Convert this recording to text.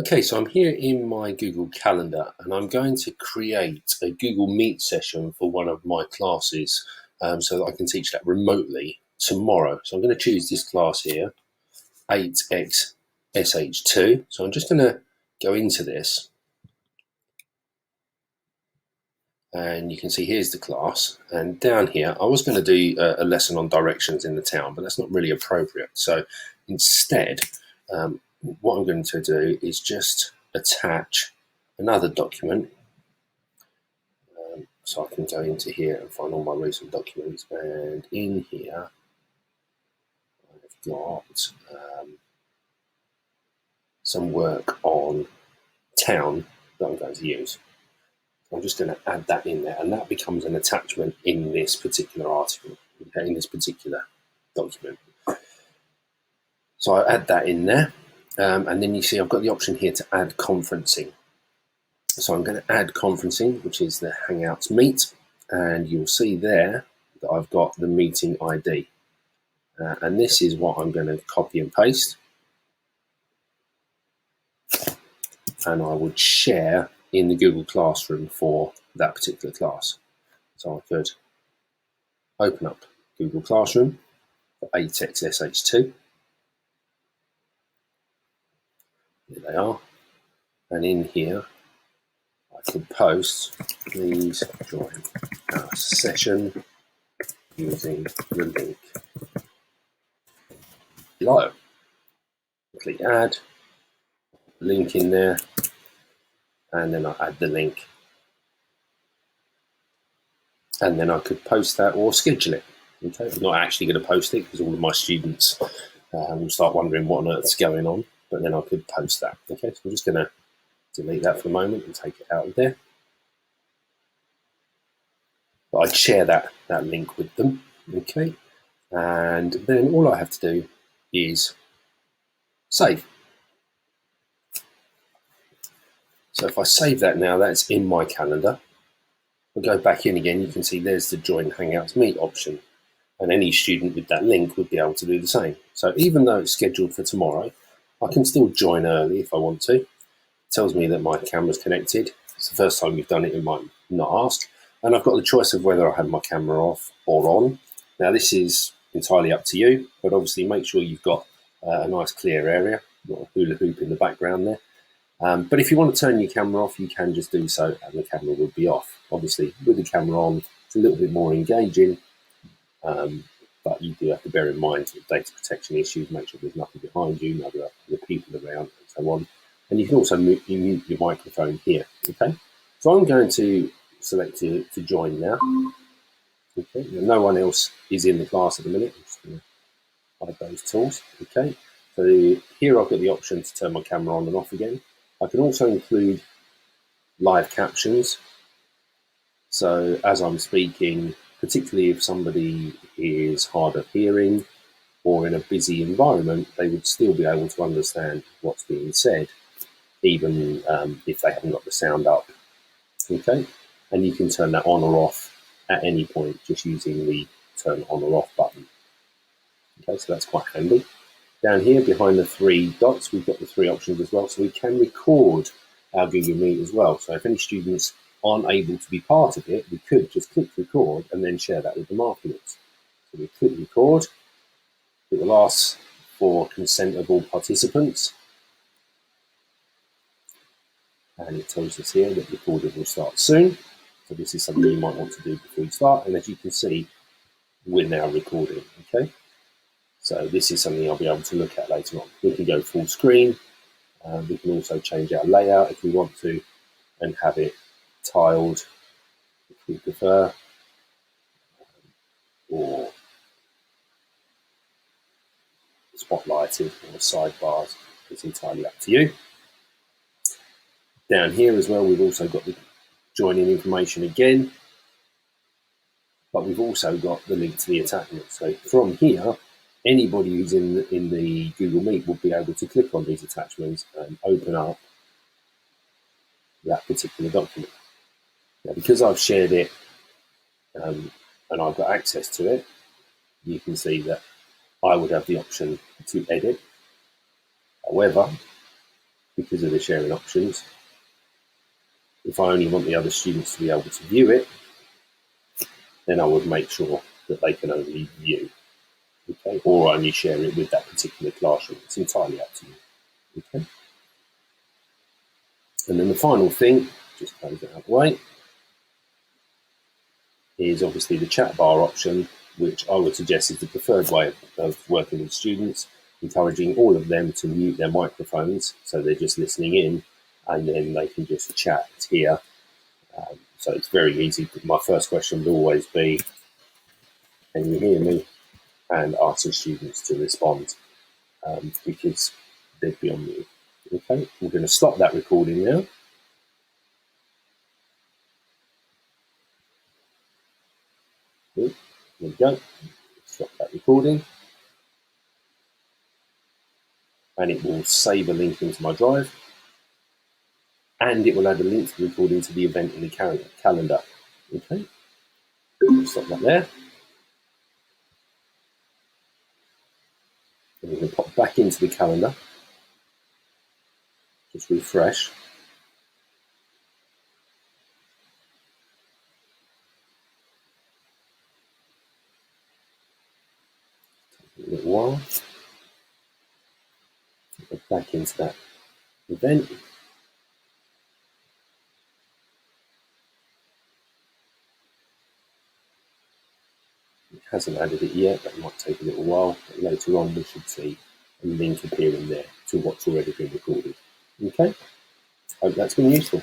Okay, so I'm here in my Google Calendar and I'm going to create a Google Meet session for one of my classes so that I can teach that remotely tomorrow. So I'm going to choose this class here, 8XSH2. So I'm just going to go into this and you can see here's the class. And down here, I was going to do a lesson on directions in the town, but that's not really appropriate. So instead, what I'm going to do is just attach another document. So I can go into here and find all my recent documents, and in here I've got some work on town that I'm going to use. So I'm just going to add that in there, and that becomes an attachment in this particular article, okay, in this particular document. So I add that in there, and then you see I've got the option here to add conferencing. So I'm going to add conferencing, which is the Hangouts Meet, and you'll see there that I've got the meeting ID. And this is what I'm going to copy and paste. And I would share in the Google Classroom for that particular class. So I could open up Google Classroom for 8XSH2. Here they are. And in here, I could post, please join our session using the link below. Click add, link in there, and then I add the link. And then I could post that or schedule it. Okay, I'm not actually going to post it because all of my students will start wondering what on earth's going on, but then I could post that. Okay, so I'm just going to delete that for a moment and take it out of there. But I'd share that link with them. Okay, and then all I have to do is save. So if I save that now, that's in my calendar. I'll go back in again, you can see there's the Join Hangouts Meet option. And any student with that link would be able to do the same. So even though it's scheduled for tomorrow, I can still join early if I want to. It tells me that my camera's connected. It's the first time you've done it, it might not ask. And I've got the choice of whether I have my camera off or on. Now this is entirely up to you, but obviously make sure you've got a nice clear area, not a hula hoop in the background there. But if you want to turn your camera off, you can just do so and the camera will be off. Obviously with the camera on, it's a little bit more engaging. But you do have to bear in mind data protection issues, make sure there's nothing behind you, no other people around, and so on. And you can also mute your microphone here. Okay, so I'm going to select to join now. Okay, no one else is in the class at the minute. I'm just going to hide those tools. Okay, so here I've got the option to turn my camera on and off again. I can also include live captions. So as I'm speaking, particularly if somebody is hard of hearing or in a busy environment, they would still be able to understand what's being said, even if they haven't got the sound up. Okay, and you can turn that on or off at any point just using the turn on or off button. Okay, so that's quite handy. Down here behind the three dots, we've got the three options as well, so we can record our Google Meet as well. So if any students aren't able to be part of it, we could just click record and then share that with them afterwards. So we click record. It will ask for consent of all participants. And it tells us here that recording will start soon. So this is something you might want to do before you start. And as you can see, we're now recording, okay? So this is something I'll be able to look at later on. We can go full screen. We can also change our layout if we want to and have it tiled if we prefer, or spotlighted or sidebars. It's entirely up to you. Down here as well, we've also got the joining information again, but we've also got the link to the attachment. So from here, anybody who's in the Google Meet will be able to click on these attachments and open up that particular document. Now, because I've shared it and I've got access to it, you can see that I would have the option to edit. However, because of the sharing options. If I only want the other students to be able to view it, then I would make sure that they can only view, okay, or only share it with that particular classroom. It's entirely up to you, okay. And then the final thing, just close it out of the way, is obviously the chat bar option, which I would suggest is the preferred way of working with students, encouraging all of them to mute their microphones so they're just listening in, and then they can just chat here. So it's very easy. My first question would always be, can you hear me? And ask the students to respond because they'd be on mute. Okay, we're going to stop that recording now. There we go. Stop that recording. And it will save a link into my drive. And it will add a link to the recording to the event in the calendar. Okay, stop that there. And we're going to pop back into the calendar. Just refresh. Take a little while. Go back into that event. It hasn't added it yet, but it might take a little while. But later on, we should see a link appearing there to what's already been recorded. Okay, hope that's been useful.